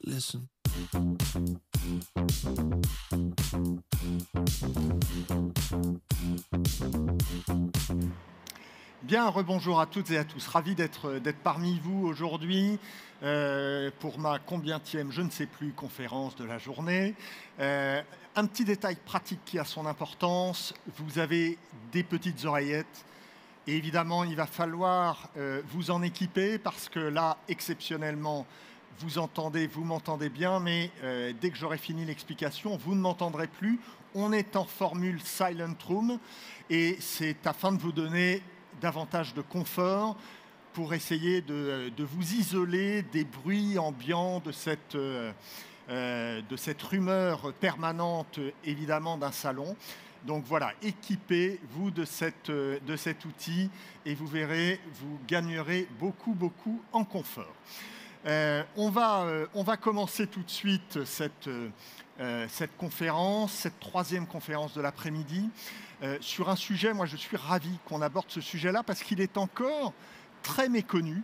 Listen. Bien, rebonjour à toutes et à tous. Ravi d'être parmi vous aujourd'hui pour ma combienième, je ne sais plus, conférence de la journée. Un petit détail pratique qui a son importance. Vous avez des petites oreillettes. Et évidemment, il va falloir vous en équiper parce que là, exceptionnellement, vous m'entendez bien, mais dès que j'aurai fini l'explication, vous ne m'entendrez plus. On est en formule Silent Room et c'est afin de vous donner davantage de confort pour essayer de vous isoler des bruits ambiants de cette rumeur permanente, évidemment, d'un salon. Donc voilà, équipez-vous de cet outil et vous verrez, vous gagnerez beaucoup en confort. On va commencer tout de suite cette conférence, cette troisième conférence de l'après-midi, sur un sujet. Moi, je suis ravi qu'on aborde ce sujet-là parce qu'il est encore très méconnu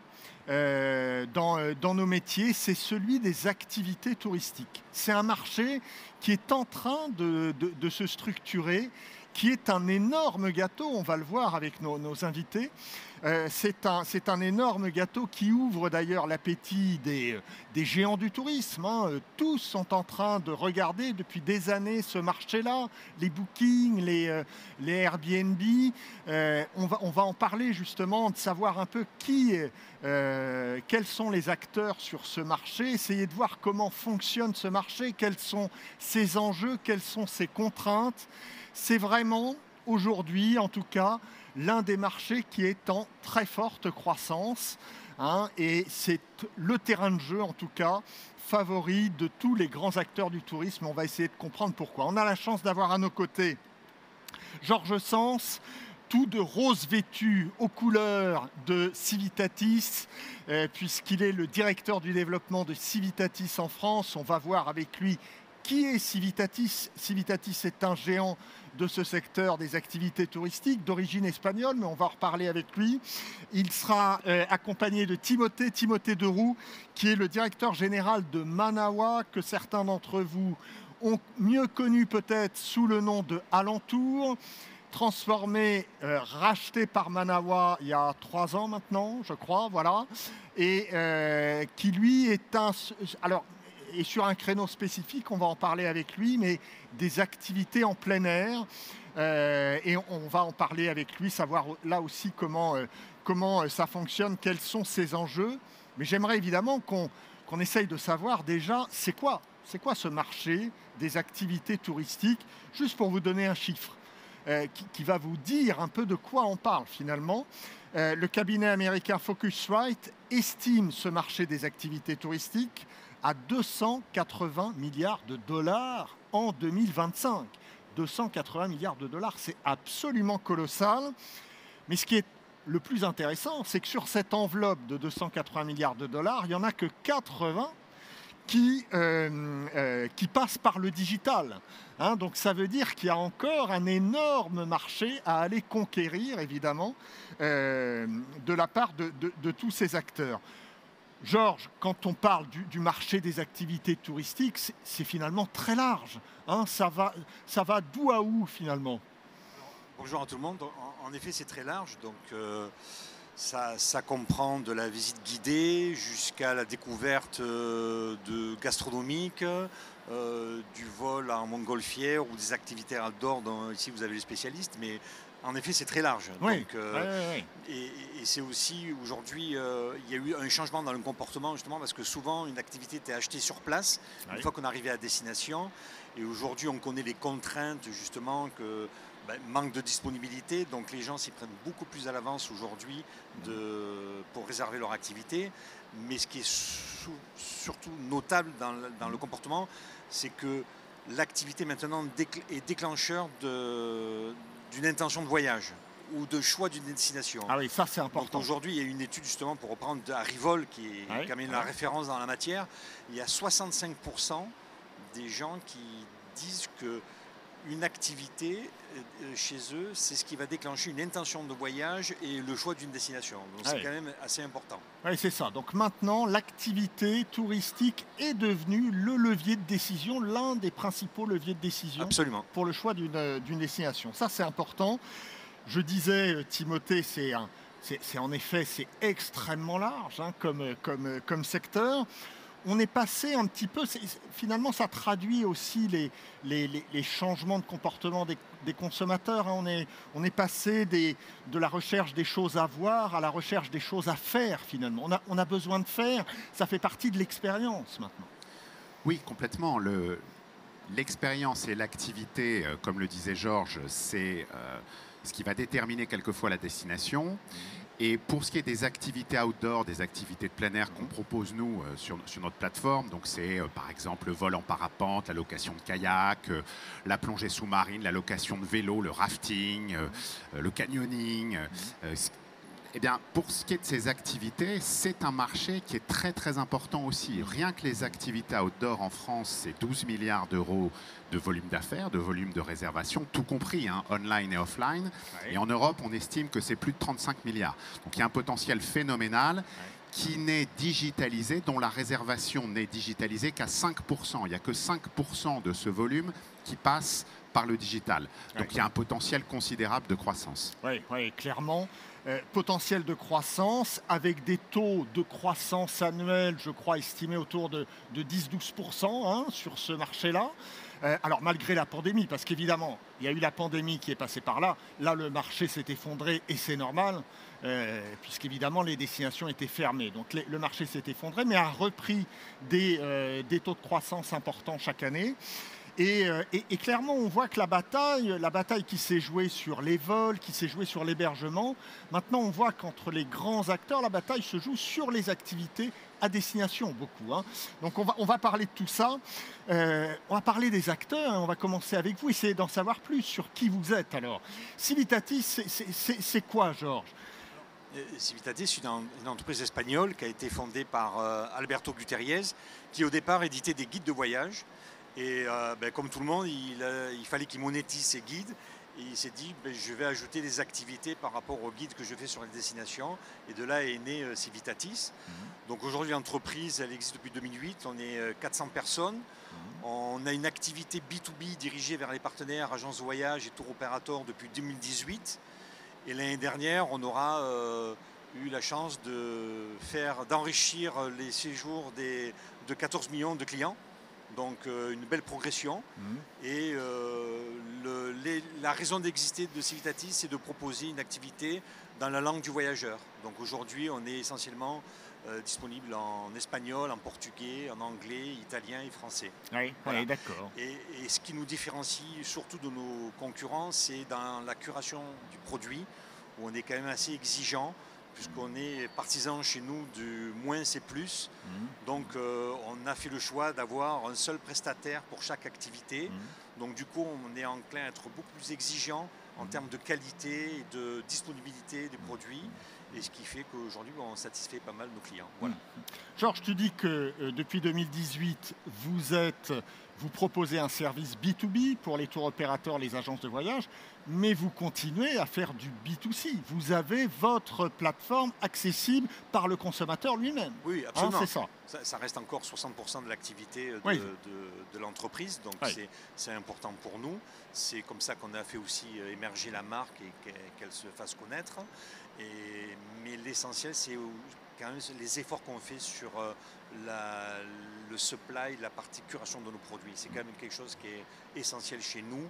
dans nos métiers. C'est celui des activités touristiques. C'est un marché qui est en train de se structurer, qui est un énorme gâteau, on va le voir avec nos invités. C'est un énorme gâteau qui ouvre d'ailleurs l'appétit des géants du tourisme. Tous sont en train de regarder depuis des années ce marché-là, les bookings, les Airbnb. On va en parler justement, de savoir un peu quels sont les acteurs sur ce marché, essayer de voir comment fonctionne ce marché, quels sont ses enjeux, quelles sont ses contraintes. C'est vraiment, aujourd'hui en tout cas, l'un des marchés qui est en très forte croissance, et c'est le terrain de jeu, en tout cas, favori de tous les grands acteurs du tourisme. On va essayer de comprendre pourquoi. On a la chance d'avoir à nos côtés Georges Sens, tout de rose vêtu aux couleurs de Civitatis, puisqu'il est le directeur du développement de Civitatis en France. On va voir avec lui qui est Civitatis. Civitatis est un géant de ce secteur des activités touristiques d'origine espagnole, mais on va en reparler avec lui. Il sera accompagné de Timothée Deroux, qui est le directeur général de Manawa, que certains d'entre vous ont mieux connu peut-être sous le nom de Alentour, transformé, racheté par Manawa il y a 3 ans maintenant, je crois, voilà, et qui lui est et sur un créneau spécifique, on va en parler avec lui, mais des activités en plein air. Et on va en parler avec lui, savoir là aussi comment ça fonctionne, quels sont ses enjeux. Mais j'aimerais évidemment qu'on essaye de savoir déjà, c'est quoi ce marché des activités touristiques, juste pour vous donner un chiffre qui va vous dire un peu de quoi on parle finalement. Le cabinet américain Focusrite estime ce marché des activités touristiques à 280 milliards de dollars en 2025. 280 milliards de dollars, c'est absolument colossal. Mais ce qui est le plus intéressant, c'est que sur cette enveloppe de 280 milliards de dollars, il n'y en a que 80 qui passent par le digital. Donc ça veut dire qu'il y a encore un énorme marché à aller conquérir, évidemment, de la part de tous ces acteurs. Georges, quand on parle du marché des activités touristiques, c'est finalement très large. Ça va d'où à où finalement? Bonjour à tout le monde. En effet, c'est très large. Donc, ça comprend de la visite guidée jusqu'à la découverte gastronomique, du vol en montgolfière ou des activités outdoor. Ici, vous avez les spécialistes, mais en effet, c'est très large. Oui. Donc, et c'est aussi, aujourd'hui, il y a eu un changement dans le comportement, justement, parce que souvent, une activité était achetée sur place, une fois qu'on arrivait à destination. Et aujourd'hui, on connaît les contraintes, justement, manque de disponibilité. Donc, les gens s'y prennent beaucoup plus à l'avance aujourd'hui pour réserver leur activité. Mais ce qui est surtout notable dans le comportement, c'est que l'activité, maintenant, est déclencheur d'une intention de voyage ou de choix d'une destination. Ah oui, ça c'est important. Donc aujourd'hui, il y a une étude justement pour reprendre à Rivol, qui est quand même la référence dans la matière. Il y a 65% des gens qui disent que une activité chez eux, c'est ce qui va déclencher une intention de voyage et le choix d'une destination. Donc c'est quand même assez important. Oui, c'est ça. Donc maintenant, l'activité touristique est devenue le levier de décision, l'un des principaux leviers de décision Absolument. pour le choix d'une destination. Ça, c'est important. Je disais, Timothée, c'est en effet, c'est extrêmement large hein, comme secteur. On est passé un petit peu, finalement ça traduit aussi les changements de comportement des consommateurs. Hein. On est passé de la recherche des choses à voir à la recherche des choses à faire finalement. On a besoin de faire, ça fait partie de l'expérience maintenant. Oui, complètement. L'expérience et l'activité, comme le disait Georges, c'est ce qui va déterminer quelquefois la destination. Et pour ce qui est des activités outdoor, des activités de plein air qu'on propose nous sur notre plateforme, donc c'est par exemple le vol en parapente, la location de kayak, la plongée sous-marine, la location de vélo, le rafting, le canyoning. Eh bien, pour ce qui est de ces activités, c'est un marché qui est très très important aussi. Rien que les activités outdoor en France, c'est 12 milliards d'euros de volume d'affaires, de volume de réservation, tout compris, hein, online et offline. Ouais. Et en Europe, on estime que c'est plus de 35 milliards. Donc il y a un potentiel phénoménal qui n'est digitalisé, dont la réservation n'est digitalisée qu'à 5%. Il n'y a que 5% de ce volume qui passe par le digital. Donc il y a un potentiel considérable de croissance. Oui, clairement. Potentiel de croissance avec des taux de croissance annuels, je crois, estimés autour de 10-12% hein, sur ce marché-là. Alors malgré la pandémie, parce qu'évidemment, il y a eu la pandémie qui est passée par là. Là, le marché s'est effondré et c'est normal, puisqu'évidemment, les destinations étaient fermées. Donc le marché s'est effondré, mais a repris des taux de croissance importants chaque année. Et clairement, on voit que la bataille qui s'est jouée sur les vols, qui s'est jouée sur l'hébergement, maintenant on voit qu'entre les grands acteurs, la bataille se joue sur les activités à destination, beaucoup. Hein. Donc on va parler de tout ça. On va parler des acteurs, hein. On va commencer avec vous, essayer d'en savoir plus sur qui vous êtes. Alors, Civitatis, c'est quoi, Georges ? Civitatis, c'est une entreprise espagnole qui a été fondée par Alberto Gutierrez, qui au départ éditait des guides de voyage. Et comme tout le monde, il fallait qu'il monétise ses guides. Et il s'est dit, je vais ajouter des activités par rapport aux guides que je fais sur les destinations. Et de là est né Civitatis. Donc aujourd'hui, l'entreprise, elle existe depuis 2008. On est 400 personnes. On a une activité B2B dirigée vers les partenaires, agences de voyage et tour opérateurs depuis 2018. Et l'année dernière, on aura eu la chance d'enrichir les séjours de 14 millions de clients. Donc une belle progression. Et la raison d'exister de Civitatis, c'est de proposer une activité dans la langue du voyageur. Donc aujourd'hui, on est essentiellement disponible en espagnol, en portugais, en anglais, italien et français. Oui, voilà. D'accord. Et ce qui nous différencie surtout de nos concurrents, c'est dans la curation du produit, où on est quand même assez exigeant, puisqu'on est partisan chez nous du moins c'est plus. Donc on a fait le choix d'avoir un seul prestataire pour chaque activité. Donc du coup on est enclin à être beaucoup plus exigeant en termes de qualité et de disponibilité des produits. Et ce qui fait qu'aujourd'hui on satisfait pas mal nos clients. Voilà. Georges, tu dis que depuis 2018, vous proposez un service B2B pour les tours opérateurs, les agences de voyage, mais vous continuez à faire du B2C. Vous avez votre plateforme accessible par le consommateur lui-même. Oui, absolument. Hein, c'est ça. Ça reste encore 60% de l'activité de l'entreprise, donc c'est important pour nous. C'est comme ça qu'on a fait aussi émerger la marque et qu'elle se fasse connaître. Mais l'essentiel, c'est quand même les efforts qu'on fait sur le supply, la partie curation de nos produits. C'est quand même quelque chose qui est essentiel chez nous.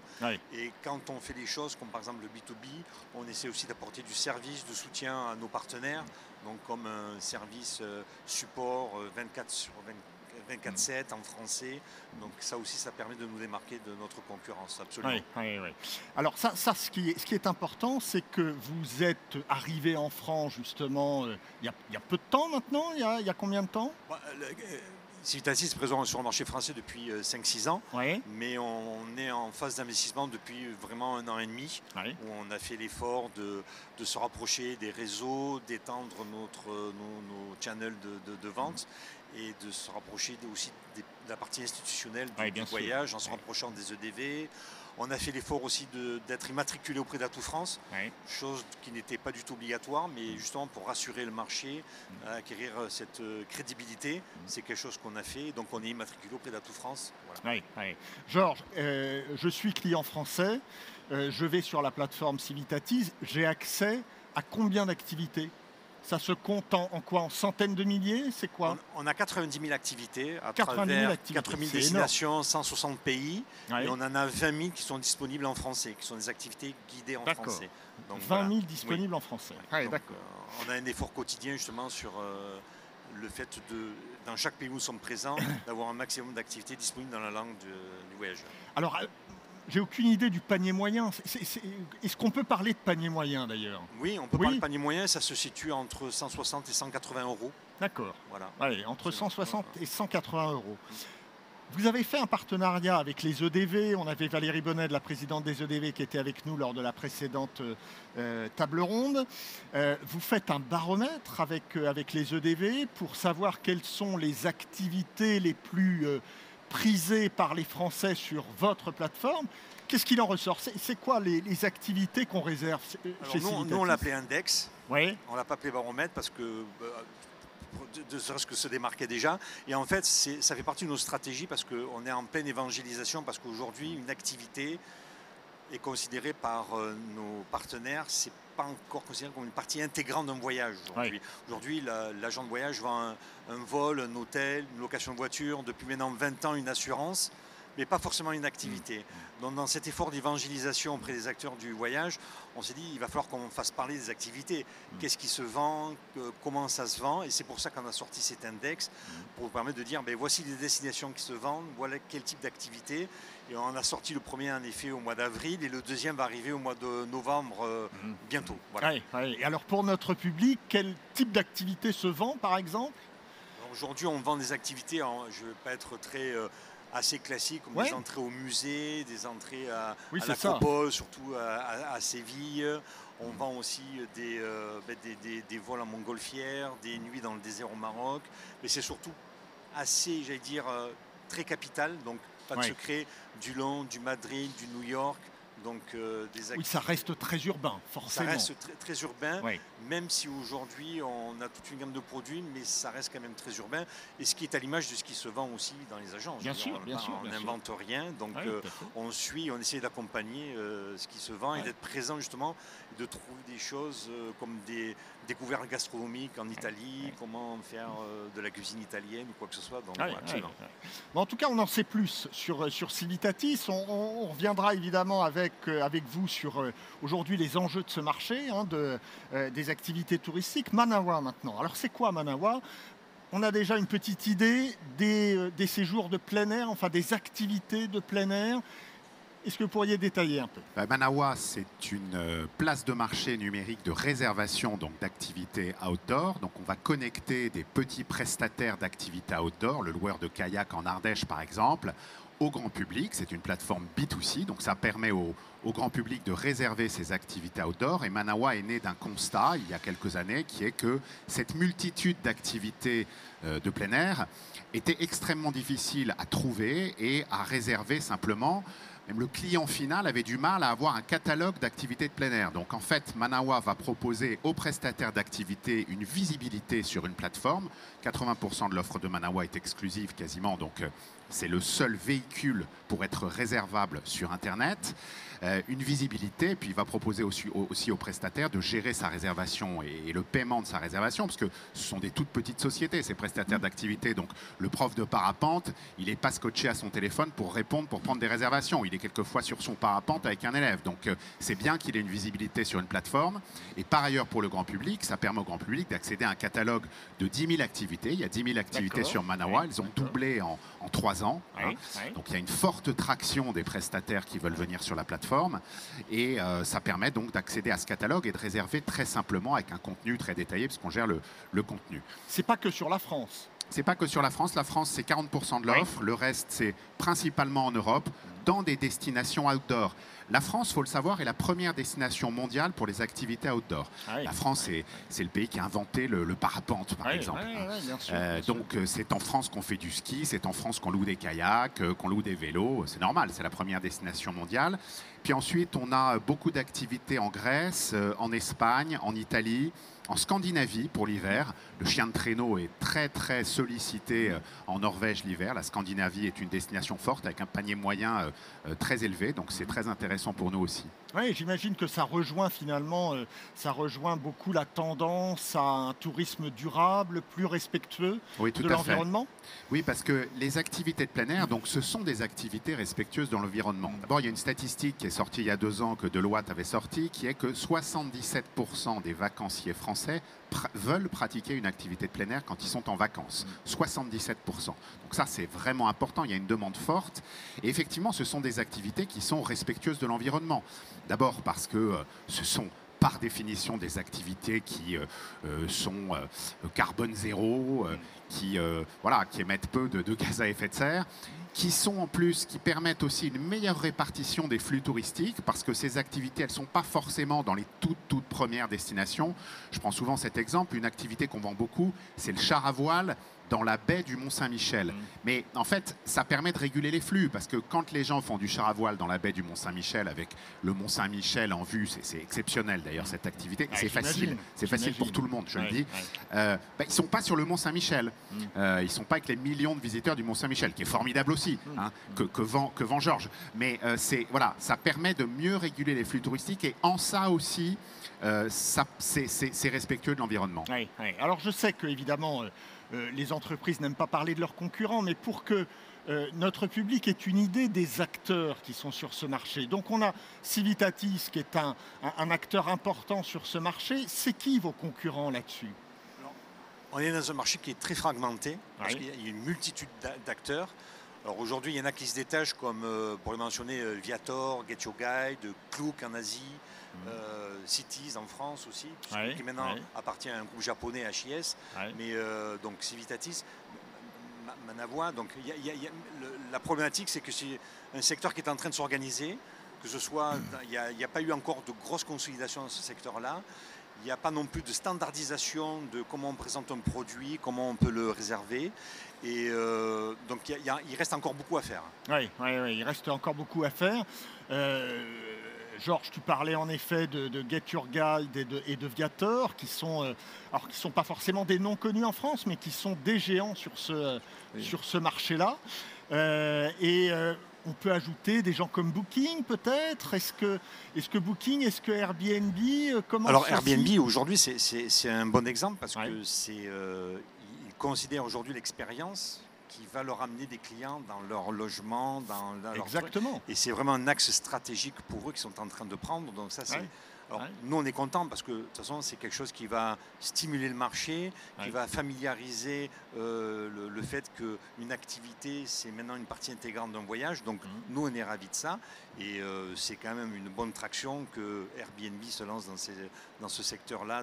Et quand on fait des choses comme par exemple le B2B, on essaie aussi d'apporter du service de soutien à nos partenaires, donc comme un service support 24/7 en français. Donc ça aussi, ça permet de nous démarquer de notre concurrence, absolument. Oui. Alors ça ce qui est important, c'est que vous êtes arrivé en France justement il y a peu de temps maintenant. Il y a combien de temps? Civitatis est présent sur le marché français depuis 5-6 ans, mais on est en phase d'investissement depuis vraiment 1 an et demi, où on a fait l'effort de se rapprocher des réseaux, d'étendre nos channels de vente. et de se rapprocher aussi de la partie institutionnelle du sûr. voyage en se rapprochant des EDV. On a fait l'effort aussi d'être immatriculé auprès d'Atout France, chose qui n'était pas du tout obligatoire, mais justement pour rassurer le marché, acquérir cette crédibilité, c'est quelque chose qu'on a fait. Donc on est immatriculé auprès d'Atout France. Voilà. Georges, je suis client français, je vais sur la plateforme Civitatis, j'ai accès à combien d'activités ? Ça se compte en quoi? En centaines de milliers? C'est quoi? On a 90 000 activités à 90 000 travers activités, 4 000 destinations, 160 pays. Et on en a 20 000 qui sont disponibles en français, qui sont des activités guidées en français. Donc, 20 000 disponibles en français. On a un effort quotidien justement sur le fait dans chaque pays où nous sommes présents, d'avoir un maximum d'activités disponibles dans la langue du voyageur. Alors, j'ai aucune idée du panier moyen. Est-ce qu'on peut parler de panier moyen d'ailleurs? Oui, on peut parler de panier moyen. Ça se situe entre 160 et 180 euros. D'accord. Voilà. Allez, entre 160 et 180 euros. Vous avez fait un partenariat avec les EDV. On avait Valérie Bonnet, la présidente des EDV, qui était avec nous lors de la précédente table ronde. Vous faites un baromètre avec les EDV pour savoir quelles sont les activités les plus prisées par les Français sur votre plateforme. Qu'est-ce qu'il en ressort? C'est quoi les activités qu'on réserve chez Civitatis? Nous, on l'appelait Index. Oui. On ne l'a pas appelé baromètre parce que de serait-ce que se démarquait déjà. Et en fait, ça fait partie de nos stratégies parce qu'on est en pleine évangélisation, parce qu'aujourd'hui, une activité est considérée par nos partenaires, c'est pas encore considéré comme une partie intégrante d'un voyage aujourd'hui. Aujourd'hui, l'agent de voyage vend un vol, un hôtel, une location de voiture, depuis maintenant 20 ans, une assurance, mais pas forcément une activité. Donc dans cet effort d'évangélisation auprès des acteurs du voyage, on s'est dit il va falloir qu'on fasse parler des activités. Qu'est-ce qui se vend, comment ça se vend, et c'est pour ça qu'on a sorti cet index, pour vous permettre de dire voici les destinations qui se vendent, voilà quel type d'activité. Et on a sorti le premier en effet au mois d'avril, et le deuxième va arriver au mois de novembre bientôt. Voilà. Et alors pour notre public, quel type d'activité se vend par exemple? Aujourd'hui on vend des activités, je ne vais pas être très... assez classiques, comme des entrées au musée, des entrées à l'Acropole, surtout à Séville. On vend aussi des vols en montgolfière, des nuits dans le désert au Maroc. Mais c'est surtout assez, j'allais dire, très capital. Donc, pas de secret, du Londres, du Madrid, du New York. Donc, oui, ça reste très urbain, forcément. Ça reste très urbain, même si aujourd'hui on a toute une gamme de produits, mais ça reste quand même très urbain. Et ce qui est à l'image de ce qui se vend aussi dans les agences. Bien sûr. On n'invente rien, donc on suit, on essaie d'accompagner ce qui se vend et d'être présent justement, de trouver des choses comme des découvertes gastronomiques en Italie, comment faire de la cuisine italienne ou quoi que ce soit. Donc, Bon, en tout cas, on en sait plus sur Civitatis. On reviendra évidemment avec vous sur aujourd'hui les enjeux de ce marché, des activités touristiques. Manawa maintenant. Alors c'est quoi Manawa? On a déjà une petite idée des séjours de plein air, enfin des activités de plein air. Est-ce que vous pourriez détailler un peu? Manawa, c'est une place de marché numérique de réservation d'activités outdoor. Donc on va connecter des petits prestataires d'activités outdoor, le loueur de kayak en Ardèche par exemple, au grand public. C'est une plateforme B2C, donc ça permet au grand public de réserver ses activités outdoor. Et Manawa est né d'un constat, il y a quelques années, qui est que cette multitude d'activités de plein air était extrêmement difficile à trouver et à réserver simplement. Même le client final avait du mal à avoir un catalogue d'activités de plein air. Donc en fait, Manawa va proposer aux prestataires d'activités une visibilité sur une plateforme. 80% de l'offre de Manawa est exclusive quasiment, donc c'est le seul véhicule pour être réservable sur Internet. Une visibilité, puis il va proposer aussi aux prestataires de gérer sa réservation et le paiement de sa réservation, parce que ce sont des toutes petites sociétés, ces prestataires d'activité. Donc le prof de parapente, il n'est pas scotché à son téléphone pour répondre, pour prendre des réservations. Il est quelquefois sur son parapente avec un élève. Donc c'est bien qu'il ait une visibilité sur une plateforme. Et par ailleurs, pour le grand public, ça permet au grand public d'accéder à un catalogue de 10 000 activités. Il y a 10 000 activités sur Manawa. Elles ont doublé en 3 ans. Donc il y a une forte traction des prestataires qui veulent venir sur la plateforme. Et ça permet donc d'accéder à ce catalogue et de réserver très simplement avec un contenu très détaillé, parce qu'on gère le contenu. C'est pas que sur la France. C'est pas que sur la France. La France, c'est 40% de l'offre. Le reste, c'est principalement en Europe. dans des destinations outdoor. La France, il faut le savoir, est la première destination mondiale pour les activités outdoor. Ah oui, la France, c'est le pays qui a inventé le parapente, par exemple. Bien sûr, donc, c'est en France qu'on fait du ski, c'est en France qu'on loue des kayaks, qu'on loue des vélos. C'est normal, c'est la première destination mondiale. Puis ensuite, on a beaucoup d'activités en Grèce, en Espagne, en Italie, en Scandinavie pour l'hiver. Le chien de traîneau est très très sollicité en Norvège l'hiver. La Scandinavie est une destination forte avec un panier moyen très élevé, donc c'est très intéressant pour nous aussi. Oui, j'imagine que ça rejoint finalement, ça rejoint beaucoup la tendance à un tourisme durable, plus respectueux de l'environnement. Oui, parce que les activités de plein air, donc, ce sont des activités respectueuses de l'environnement. D'abord, il y a une statistique qui est sortie il y a 2 ans, que Deloitte avait sortie, qui est que 77% des vacanciers français veulent pratiquer une activité de plein air quand ils sont en vacances. 77%. Donc ça, c'est vraiment important. Il y a une demande forte. Et effectivement, ce sont des activités qui sont respectueuses de l'environnement. D'abord parce que ce sont par définition des activités qui sont carbone zéro, qui émettent peu de gaz à effet de serre, qui sont en plus, qui permettent aussi une meilleure répartition des flux touristiques, parce que ces activités, elles ne sont pas forcément dans les toutes premières destinations. Je prends souvent cet exemple, une activité qu'on vend beaucoup, c'est le char à voile dans la baie du Mont-Saint-Michel. Mais en fait, ça permet de réguler les flux, parce que quand les gens font du char à voile dans la baie du Mont-Saint-Michel, avec le Mont-Saint-Michel en vue, c'est exceptionnel d'ailleurs cette activité, c'est facile pour tout le monde, je le dis. Ils ne sont pas sur le Mont-Saint-Michel, ils ne sont pas avec les millions de visiteurs du Mont-Saint-Michel, qui est formidable aussi, que vend Georges. Mais ça permet de mieux réguler les flux touristiques, et en ça aussi, c'est respectueux de l'environnement. Alors je sais que évidemment, les entreprises n'aiment pas parler de leurs concurrents, mais pour que notre public ait une idée des acteurs qui sont sur ce marché. Donc on a Civitatis qui est un acteur important sur ce marché. C'est qui vos concurrents là-dessus? On est dans un marché qui est très fragmenté, parce qu'il y a une multitude d'acteurs. Alors aujourd'hui, il y en a qui se détachent, comme pour les mentionner, Viator, Get Your Guide, Klook en Asie, Cities en France aussi, qui maintenant appartient à un groupe japonais, HIS, mais donc Civitatis, Manavoie. Donc la problématique, c'est que c'est un secteur qui est en train de s'organiser, que ce soit, il n'y a pas eu encore de grosse consolidation dans ce secteur-là. Il n'y a pas non plus de standardisation de comment on présente un produit, comment on peut le réserver. Et donc il reste encore beaucoup à faire. Oui, il reste encore beaucoup à faire. Georges, tu parlais en effet de Get Your Guide et de Viator, qui sont pas forcément des noms connus en France, mais qui sont des géants sur ce marché-là. On peut ajouter des gens comme Booking, peut-être. Est-ce que Booking, est-ce que Airbnb, comment? Alors Airbnb, aujourd'hui, c'est un bon exemple, parce que ils considèrent aujourd'hui l'expérience qui va leur amener des clients dans leur logement, dans leur... Exactement. Et c'est vraiment un axe stratégique pour eux qu'ils sont en train de prendre. Donc ça, c'est... Alors, nous, on est contents parce que, de toute façon, c'est quelque chose qui va stimuler le marché, qui va familiariser le fait qu'une activité, c'est maintenant une partie intégrante d'un voyage. Donc, nous, on est ravis de ça. Et c'est quand même une bonne traction que Airbnb se lance dans ce secteur-là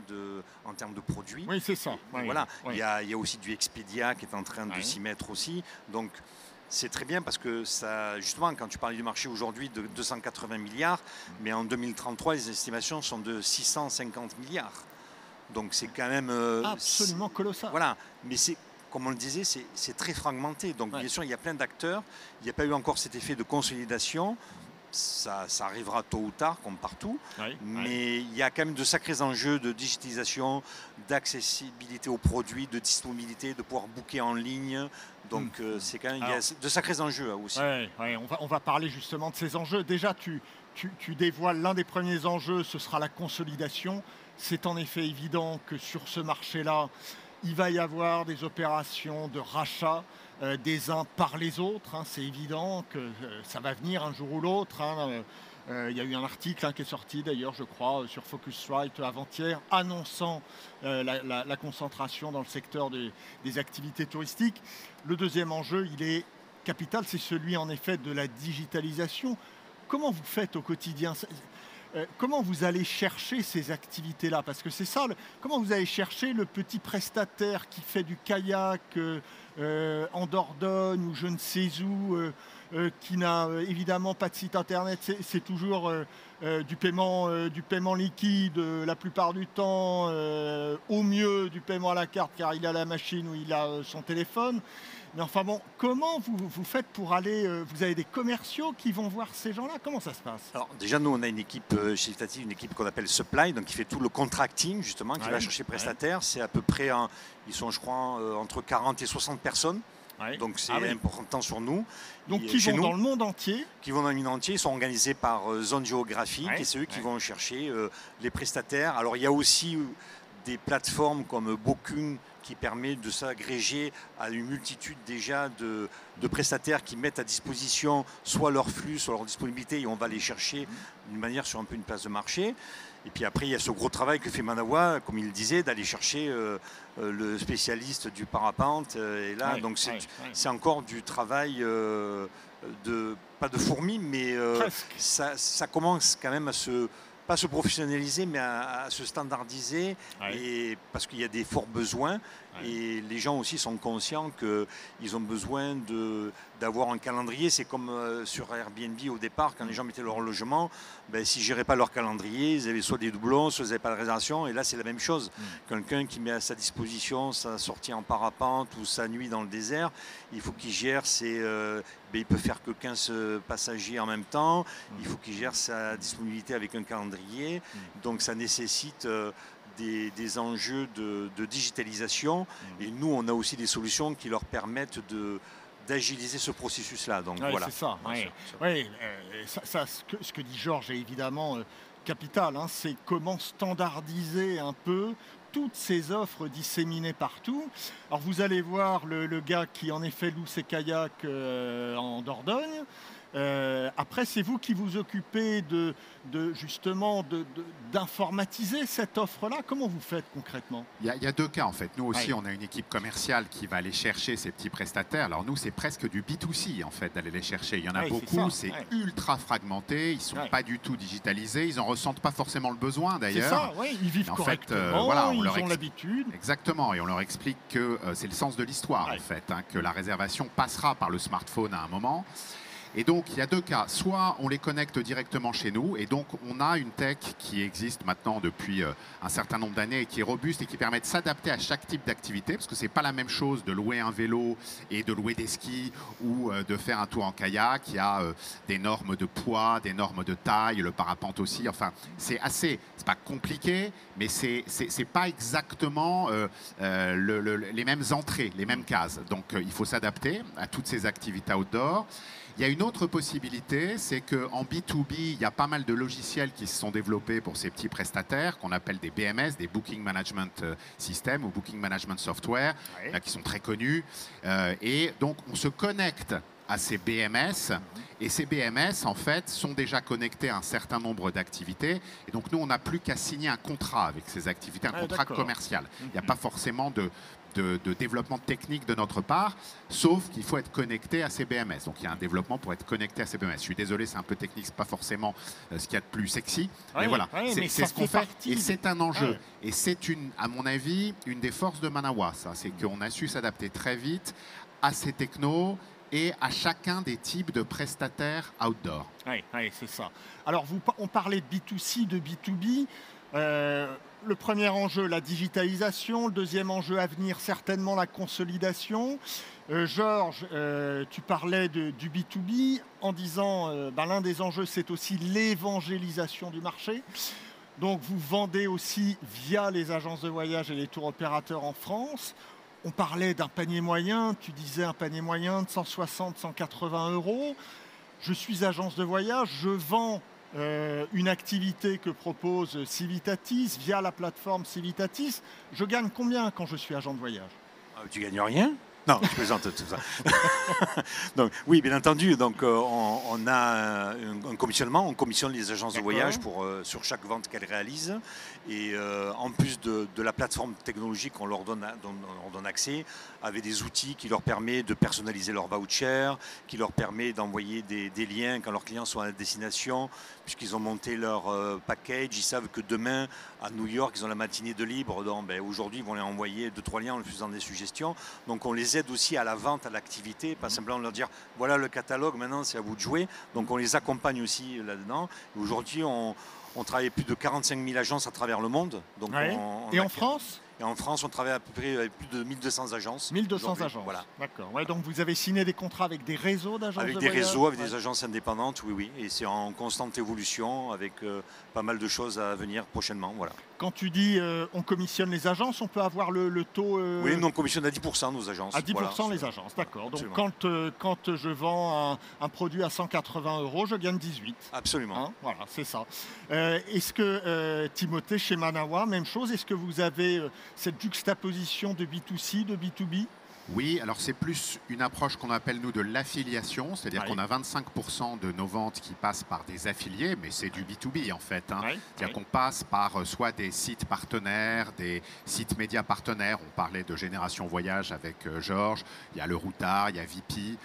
en termes de produits. Oui, c'est ça. Voilà. Il y a aussi du Expedia qui est en train de s'y mettre aussi. Donc, c'est très bien parce que ça, justement, quand tu parlais du marché aujourd'hui de 280 milliards, mais en 2033, les estimations sont de 650 milliards. Donc c'est quand même... absolument colossal. Voilà, mais c'est, comme on le disait, c'est très fragmenté. Donc bien sûr, il y a plein d'acteurs. Il n'y a pas eu encore cet effet de consolidation. Ça arrivera tôt ou tard, comme partout. Mais il y a quand même de sacrés enjeux de digitalisation, d'accessibilité aux produits, de disponibilité, de pouvoir booker en ligne. Donc c'est quand même, il y a de sacrés enjeux aussi. On va parler justement de ces enjeux. Déjà, tu dévoiles l'un des premiers enjeux, ce sera la consolidation. C'est en effet évident que sur ce marché-là, il va y avoir des opérations de rachat des uns par les autres. C'est évident que ça va venir un jour ou l'autre. Il y a eu un article qui est sorti d'ailleurs, je crois, sur Focusrite avant-hier, annonçant la concentration dans le secteur des activités touristiques. Le deuxième enjeu, il est capital, c'est celui en effet de la digitalisation. Comment vous faites au quotidien ? Comment vous allez chercher ces activités-là? Parce que c'est ça, comment vous allez chercher le petit prestataire qui fait du kayak en Dordogne ou je ne sais où, qui n'a évidemment pas de site internet, c'est toujours du paiement liquide la plupart du temps, au mieux du paiement à la carte car il a la machine ou il a son téléphone. Mais enfin bon, comment vous faites pour aller... vous avez des commerciaux qui vont voir ces gens-là? Comment ça se passe? Alors déjà, nous, on a une équipe chez Litati, une équipe qu'on appelle Supply, donc qui fait tout le contracting, justement, qui va chercher prestataires. C'est à peu près, ils sont, je crois, entre 40 et 60 personnes. Donc c'est important sur nous. Donc qui vont dans le monde entier. Qui vont dans le monde entier, ils sont organisés par zone géographique et c'est eux qui vont chercher les prestataires. Alors il y a aussi des plateformes comme Booking qui permet de s'agréger à une multitude déjà de prestataires qui mettent à disposition soit leur flux, soit leur disponibilité et on va les chercher d'une manière sur un peu une place de marché. Et puis après, il y a ce gros travail que fait Manawa, comme il le disait, d'aller chercher le spécialiste du parapente. Et là, donc c'est encore du travail pas de fourmi, mais ça commence quand même à pas se professionnaliser, mais à se standardiser, et, parce qu'il y a des forts besoins. Et les gens aussi sont conscients qu'ils ont besoin d'avoir un calendrier. C'est comme sur Airbnb au départ, quand les gens mettaient leur logement, s'ils ne géraient pas leur calendrier, ils avaient soit des doublons, soit ils n'avaient pas de réservation. Et là, c'est la même chose. Quelqu'un qui met à sa disposition sa sortie en parapente ou sa nuit dans le désert, il faut qu'il gère il peut faire que 15 passagers en même temps. Il faut qu'il gère sa disponibilité avec un calendrier. Donc ça nécessite des enjeux de digitalisation. Et nous, on a aussi des solutions qui leur permettent d'agiliser ce processus-là. Donc voilà. C'est ça. Ce que dit Georges est évidemment capital. C'est comment standardiser un peu toutes ces offres disséminées partout. Alors vous allez voir le gars qui en effet loue ses kayaks en Dordogne. Après, c'est vous qui vous occupez justement d'informatiser cette offre-là. Comment vous faites concrètement? Il y a deux cas en fait. Nous aussi, on a une équipe commerciale qui va aller chercher ces petits prestataires. Alors nous, c'est presque du B2C en fait d'aller les chercher. Il y en a beaucoup, c'est ultra fragmenté. Ils ne sont pas du tout digitalisés. Ils n'en ressentent pas forcément le besoin d'ailleurs. C'est ça, ils vivent correctement, ils ont l'habitude. Exactement, et on leur explique que c'est le sens de l'histoire en fait, que la réservation passera par le smartphone à un moment. Et donc, il y a deux cas. Soit on les connecte directement chez nous, et donc on a une tech qui existe maintenant depuis un certain nombre d'années et qui est robuste et qui permet de s'adapter à chaque type d'activité, parce que ce n'est pas la même chose de louer un vélo et de louer des skis ou de faire un tour en kayak. Il y a des normes de poids, des normes de taille, le parapente aussi. Enfin, c'est pas compliqué, mais c'est pas exactement les mêmes entrées, les mêmes cases. Donc, il faut s'adapter à toutes ces activités outdoor. Il y a une autre possibilité, c'est qu'en B2B, il y a pas mal de logiciels qui se sont développés pour ces petits prestataires qu'on appelle des BMS, des Booking Management System ou Booking Management Software, qui sont très connus. Et donc, on se connecte à ces BMS et ces BMS, en fait, sont déjà connectés à un certain nombre d'activités. Et donc, nous, on n'a plus qu'à signer un contrat avec ces activités, un contrat commercial. Il n'y a pas forcément de développement technique de notre part, sauf qu'il faut être connecté à ces BMS. Donc il y a un développement pour être connecté à ces BMS. Je suis désolé, c'est un peu technique, c'est pas forcément ce qu'il y a de plus sexy, mais voilà, c'est ce qu'on fait et c'est un enjeu. Et c'est à mon avis, une des forces de Manawa, ça, c'est qu'on a su s'adapter très vite à ces technos et à chacun des types de prestataires outdoor. Oui, c'est ça. Alors on parlait de B2C, de B2B. Le premier enjeu, la digitalisation. Le deuxième enjeu à venir, certainement la consolidation. Georges, tu parlais du B2B en disant l'un des enjeux, c'est aussi l'évangélisation du marché. Donc, vous vendez aussi via les agences de voyage et les tours opérateurs en France. On parlait d'un panier moyen. Tu disais un panier moyen de 160, 180 €. Je suis agence de voyage, je vends une activité que propose Civitatis via la plateforme Civitatis. Je gagne combien quand je suis agent de voyage? Tu gagnes rien? Non, je plaisante tout ça. Donc, oui, bien entendu. Donc, on a un commissionnement. On commissionne les agences de voyage sur chaque vente qu'elles réalisent. Et en plus de la plateforme technologique qu'on leur donne accès, avec des outils qui leur permettent de personnaliser leurs vouchers, qui leur permet d'envoyer des liens quand leurs clients sont à la destination, puisqu'ils ont monté leur package. Ils savent que demain, à New York, ils ont la matinée de libre. Donc aujourd'hui, ils vont les envoyer 2-3 liens en leur faisant des suggestions. Donc on les aide aussi à la vente, à l'activité, pas simplement leur dire voilà le catalogue, maintenant c'est à vous de jouer. Donc on les accompagne aussi là-dedans. Aujourd'hui, on travaille plus de 45 000 agences à travers le monde. Donc Et en France ? Et en France, on travaille à peu près avec plus de 1200 agences. 1200 agences, voilà. D'accord. Ouais, donc vous avez signé des contrats avec des réseaux d'agences avec de des voyage, réseaux, avec des agences indépendantes, oui. Et c'est en constante évolution, avec pas mal de choses à venir prochainement. Voilà. Quand tu dis on commissionne les agences, on peut avoir le taux... Oui, nous on commissionne à 10% nos agences. À 10% voilà. les agences, d'accord. Donc absolument. quand je vends un produit à 180 €, je gagne 18. Absolument. Hein, voilà, c'est ça. Est-ce que, Timothée, chez Manawa, même chose, est-ce que vous avez cette juxtaposition de B2C, de B2B ? Oui, alors c'est plus une approche qu'on appelle nous de l'affiliation, c'est-à-dire qu'on a 25% de nos ventes qui passent par des affiliés, mais c'est du B2B en fait. Hein. C'est-à-dire qu'on passe par soit des sites partenaires, des sites médias partenaires. On parlait de Génération Voyage avec Georges, il y a le Routard, il y a VP,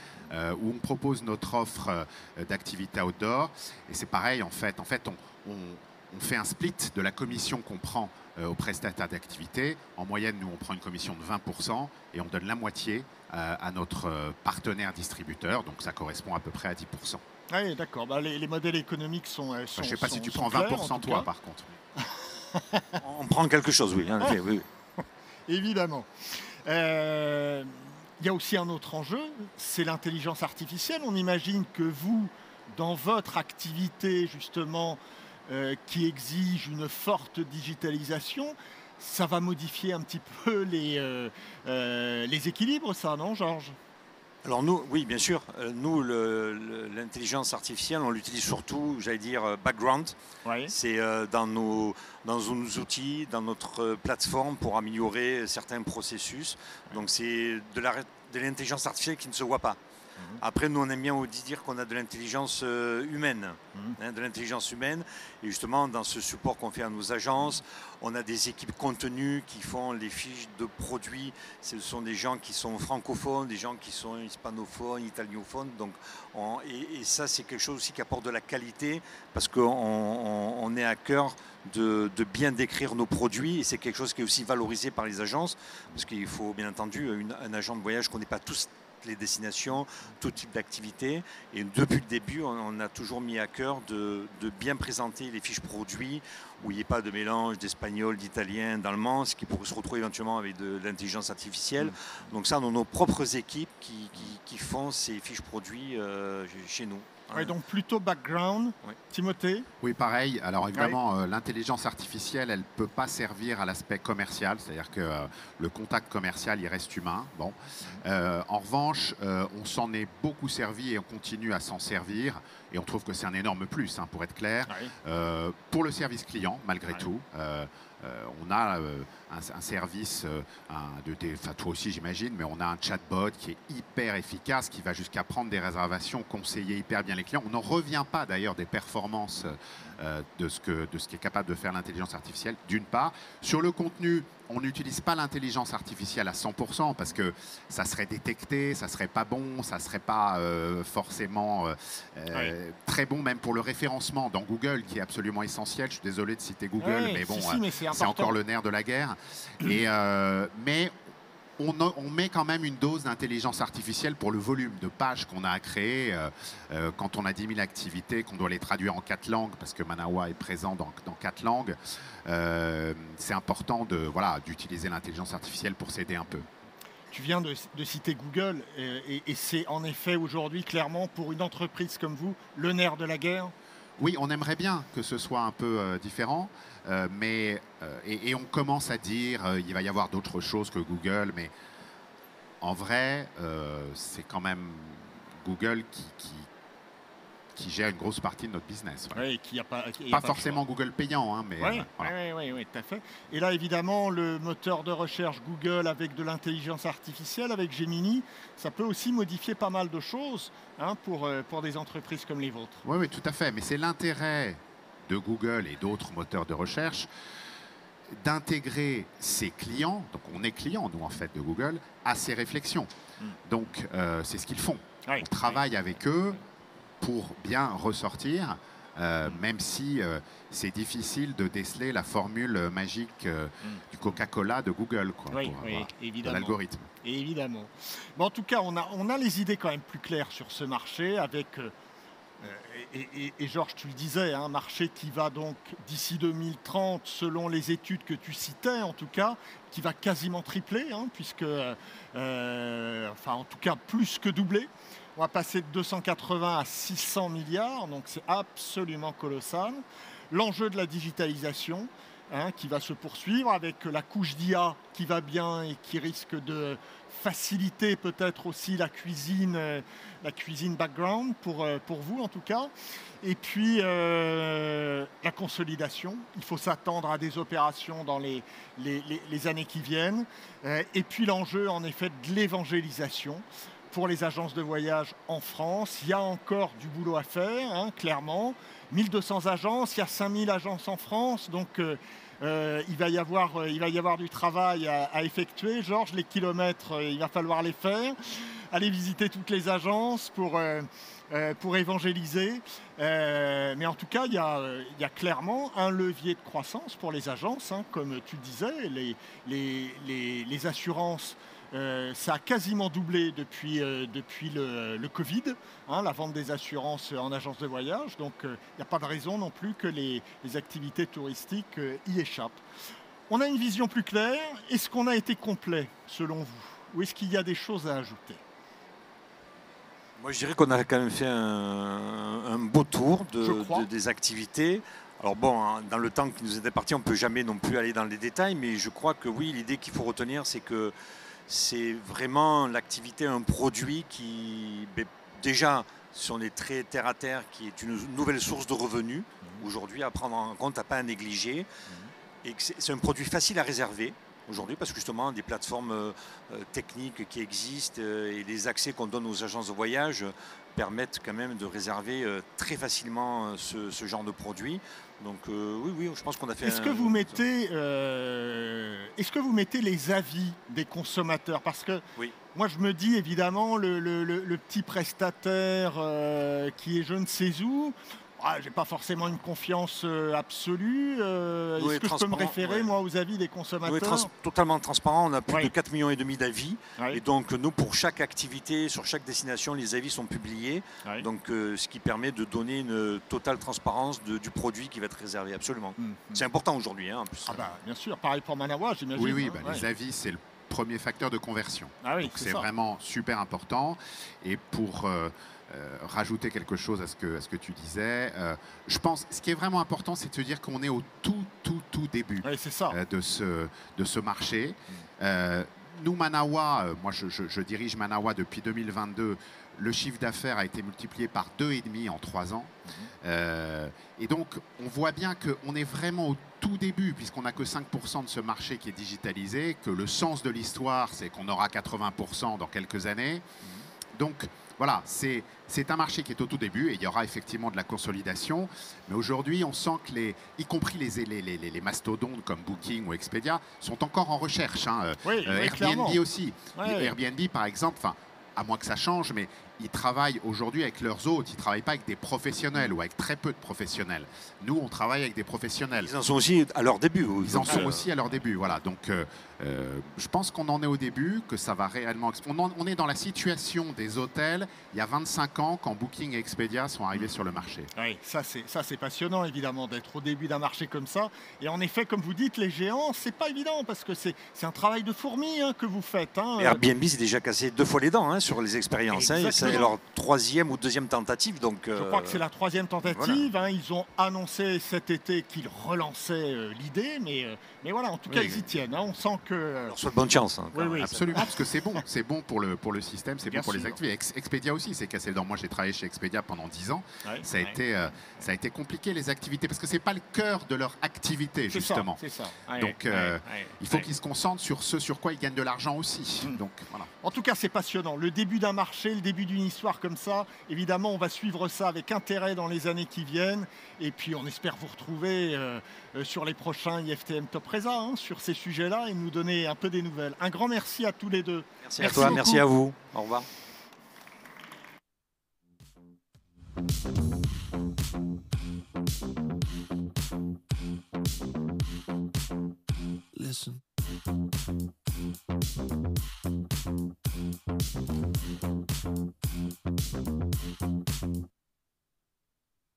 où on propose notre offre d'activité outdoor. Et c'est pareil en fait. En fait, on fait un split de la commission qu'on prend aux prestataires d'activité. En moyenne, nous, on prend une commission de 20% et on donne la moitié à notre partenaire distributeur. Donc, ça correspond à peu près à 10%. Oui, d'accord. Bah, les modèles économiques sont je ne sais pas si tu prends clairs, 20% toi, par contre. On prend quelque chose, oui. En effet, oui. Évidemment. Il y a aussi un autre enjeu, c'est l'intelligence artificielle. On imagine que vous, dans votre activité, justement, qui exige une forte digitalisation, ça va modifier un petit peu les équilibres, ça, non, Georges ? Alors nous, oui, bien sûr. Nous, l'intelligence artificielle, on l'utilise surtout, j'allais dire, background. C'est dans nos outils, dans notre plateforme pour améliorer certains processus. Donc c'est de l'intelligence artificielle qui ne se voit pas. Après, nous, on aime bien aussi dire qu'on a de l'intelligence humaine. De l'intelligence humaine. Et justement, dans ce support qu'on fait à nos agences, on a des équipes contenues qui font les fiches de produits. Ce sont des gens qui sont francophones, des gens qui sont hispanophones, italiophones. Donc, et ça, c'est quelque chose aussi qui apporte de la qualité parce qu'on est à cœur de bien décrire nos produits. Et c'est quelque chose qui est aussi valorisé par les agences parce qu'il faut, bien entendu, un agent de voyage qu'on n'est pas tous les destinations, tout type d'activité. Et depuis le début, on a toujours mis à cœur de bien présenter les fiches produits où il n'y ait pas de mélange d'espagnol, d'italien, d'allemand, ce qui pourrait se retrouver éventuellement avec de l'intelligence artificielle. Donc ça, on a nos propres équipes qui font ces fiches produits chez nous. Oui, donc plutôt background. Oui. Timothée ? Oui, pareil. Alors évidemment, l'intelligence artificielle, elle ne peut pas servir à l'aspect commercial, c'est-à-dire que le contact commercial, il reste humain. Bon. En revanche, on s'en est beaucoup servi et on continue à s'en servir. Et on trouve que c'est un énorme plus, hein, pour être clair. Pour le service client, malgré tout. On a un service, toi aussi j'imagine, mais on a un chatbot qui est hyper efficace, qui va jusqu'à prendre des réservations, conseiller hyper bien les clients. On n'en revient pas d'ailleurs des performances de ce qu'est capable de faire l'intelligence artificielle, d'une part. Sur le contenu, on n'utilise pas l'intelligence artificielle à 100% parce que ça serait détecté, ça serait pas bon, ça serait pas forcément très bon même pour le référencement dans Google qui est absolument essentiel. Je suis désolé de citer Google, mais bon, c'est encore le nerf de la guerre. Mais on met quand même une dose d'intelligence artificielle pour le volume de pages qu'on a à créer. Quand on a 10 000 activités, qu'on doit les traduire en 4 langues, parce que Manawa est présent dans 4 langues, c'est important d'utiliser l'intelligence artificielle pour s'aider un peu. Tu viens de citer Google, et c'est en effet aujourd'hui, clairement, pour une entreprise comme vous, le nerf de la guerre ? Oui, on aimerait bien que ce soit un peu différent, mais on commence à dire il va y avoir d'autres choses que Google, mais en vrai, c'est quand même Google qui gère une grosse partie de notre business. Oui, pas forcément Google payant, hein, mais... Oui, tout à fait. Et là, évidemment, le moteur de recherche Google avec de l'intelligence artificielle, avec Gemini, ça peut aussi modifier pas mal de choses pour des entreprises comme les vôtres. Oui, tout à fait. Mais c'est l'intérêt de Google et d'autres moteurs de recherche d'intégrer ses clients, donc on est client, nous, en fait, de Google, à ces réflexions. Donc, c'est ce qu'ils font. On travaille avec eux pour bien ressortir même si c'est difficile de déceler la formule magique du Coca-Cola de Google, quoi, oui, évidemment. de l'algorithme. Évidemment. Mais en tout cas, on a les idées quand même plus claires sur ce marché avec... et Georges, tu le disais, un marché qui va donc d'ici 2030, selon les études que tu citais en tout cas, qui va quasiment tripler, puisque, enfin en tout cas plus que doubler. On va passer de 280 à 600 milliards, donc c'est absolument colossal. L'enjeu de la digitalisation qui va se poursuivre avec la couche d'IA qui va bien et qui risque de faciliter peut-être aussi la cuisine background pour vous en tout cas. Et puis la consolidation, il faut s'attendre à des opérations dans les années qui viennent. Et puis l'enjeu en effet de l'évangélisation pour les agences de voyage en France. Il y a encore du boulot à faire, clairement. 1200 agences, il y a 5000 agences en France, donc il va y avoir du travail à effectuer. Georges, les kilomètres, il va falloir les faire. Aller visiter toutes les agences pour évangéliser. Mais en tout cas, il y a clairement un levier de croissance pour les agences, comme tu disais. Les assurances, ça a quasiment doublé depuis le Covid, la vente des assurances en agence de voyage. Donc, il n'y a pas de raison non plus que les activités touristiques y échappent. On a une vision plus claire. Est-ce qu'on a été complet, selon vous? Ou est-ce qu'il y a des choses à ajouter? Moi, je dirais qu'on a quand même fait un beau tour des activités. Alors bon, dans le temps qui nous était parti, on ne peut jamais non plus aller dans les détails, mais je crois que oui, l'idée qu'il faut retenir, c'est que c'est vraiment l'activité, un produit qui, déjà, si on est très terre à terre, qui est une nouvelle source de revenus, aujourd'hui, à prendre en compte, à ne pas négliger. Et que c'est un produit facile à réserver aujourd'hui, parce que justement, des plateformes techniques qui existent et les accès qu'on donne aux agences de voyage permettent quand même de réserver très facilement ce genre de produit. Donc oui, je pense qu'on a fait... Est-ce que vous mettez les avis des consommateurs? Parce que moi, je me dis, évidemment, le petit prestataire qui est je ne sais où, j'ai pas forcément une confiance absolue. Est-ce que je peux me référer, moi, aux avis des consommateurs? Oui, totalement transparent. On a plus de 4,5 millions d'avis. Et donc, nous, pour chaque activité, sur chaque destination, les avis sont publiés. Donc, ce qui permet de donner une totale transparence du produit qui va être réservé. Absolument. C'est important aujourd'hui, en plus. Bien sûr. Pareil pour Manawa, j'imagine. Oui, les avis, c'est le premier facteur de conversion. Donc, c'est vraiment super important. Et pour... rajouter quelque chose à ce que tu disais. Je pense ce qui est vraiment important, c'est de se dire qu'on est au tout début de ce marché. Nous, Manawa, moi je dirige Manawa depuis 2022. Le chiffre d'affaires a été multiplié par 2,5 en 3 ans. Et donc, on voit bien qu'on est vraiment au tout début, puisqu'on n'a que 5% de ce marché qui est digitalisé, que le sens de l'histoire, c'est qu'on aura 80% dans quelques années. Donc, voilà, c'est un marché qui est au tout début et il y aura effectivement de la consolidation. Mais aujourd'hui, on sent que y compris les mastodontes comme Booking ou Expedia sont encore en recherche. Airbnb clairement. Aussi. Airbnb, par exemple, à moins que ça change, mais ils travaillent aujourd'hui avec leurs hôtes. Ils ne travaillent pas avec des professionnels ou avec très peu de professionnels. Nous, on travaille avec des professionnels. Ils en sont aussi à leur début. Ils en sont aussi à leur début. Voilà. Donc, je pense qu'on en est au début, que ça va réellement... On est dans la situation des hôtels il y a 25 ans quand Booking et Expedia sont arrivés sur le marché. Oui, ça c'est passionnant, évidemment, d'être au début d'un marché comme ça. Et en effet, comme vous dites, les géants, c'est pas évident parce que c'est un travail de fourmi que vous faites. Airbnb s'est déjà cassé 2 fois les dents sur les expériences. C'est leur 3e ou 2e tentative. Donc, je crois que c'est la 3e tentative. Voilà. Ils ont annoncé cet été qu'ils relançaient l'idée, mais voilà, en tout cas, ils y tiennent. On sent que... Alors, soit de bonne chance. Oui, absolument, parce que c'est bon pour le système, c'est bon pour les actifs. Expedia aussi s'est cassé le dent. Moi, j'ai travaillé chez Expedia pendant 10 ans. Ça a été compliqué, les activités, parce que c'est pas le cœur de leur activité, justement. C'est ça. Donc, il faut qu'ils se concentrent sur ce sur quoi ils gagnent de l'argent aussi. Donc, voilà. En tout cas, c'est passionnant. Le début d'un marché, le début d'une histoire comme ça. Évidemment, on va suivre ça avec intérêt dans les années qui viennent. Et puis, on espère vous retrouver sur les prochains IFTM Top Resa sur ces sujets-là et nous donner un peu des nouvelles. Un grand merci à tous les deux. Merci à toi, merci à vous. Au revoir. Listen.